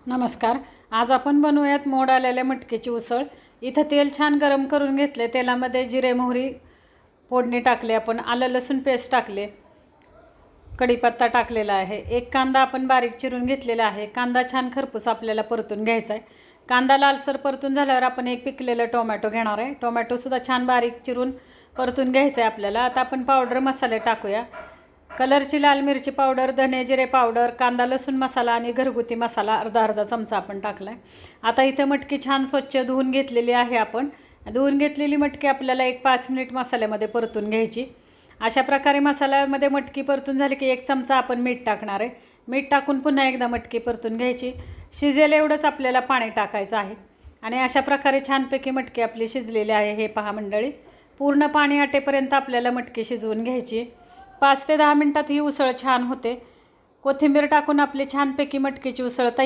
नमस्कार. आज आपण बनवूयात मोड आलेल्या मटकीची उसळ. इथं तेल छान गरम करून घेतले. तेलामध्ये जिरे मोहरी फोडणी टाकले, आपण आलं लसूण पेस्ट टाकले, कढीपत्ता टाकलेला आहे. एक कांदा आपण बारीक चिरून घेतलेला आहे. कांदा छान खरपूस आपल्याला परतून घ्यायचा आहे. कांदा लालसर परतून झाल्यावर आपण एक पिकलेलं टोमॅटो घेणार आहे. टोमॅटोसुद्धा छान बारीक चिरून परतून घ्यायचं आहे आपल्याला. आता आपण पावडर मसाले टाकूया. कलरची लाल मिरची पावडर, धने जिरे पावडर, कांदा लसूण मसाला आणि घरगुती मसाला अर्धा चमचा आपण टाकला आहे. आता इथं मटकी छान स्वच्छ धुवून घेतलेली आहे. आपण धुवून घेतलेली मटकी आपल्याला 5 मिनिट मसाल्यामध्ये परतून घ्यायची. अशा प्रकारे मसाल्यामध्ये मटकी परतून झाली की 1 चमचा आपण मीठ टाकणार आहे. मीठ टाकून पुन्हा एकदा मटकी परतून घ्यायची. शिजेल एवढंच आपल्याला पाणी टाकायचं आहे. आणि अशा प्रकारे छानपैकी मटकी आपली शिजलेली आहे. हे पहा मंडळी, पूर्ण पाणी आटेपर्यंत आपल्याला मटकी शिजवून घ्यायची. 5 ते 10 मिनटात ही उसळ छान होते. कोथिंबीर टाकून आपली छानपैकी मटकीची उसळ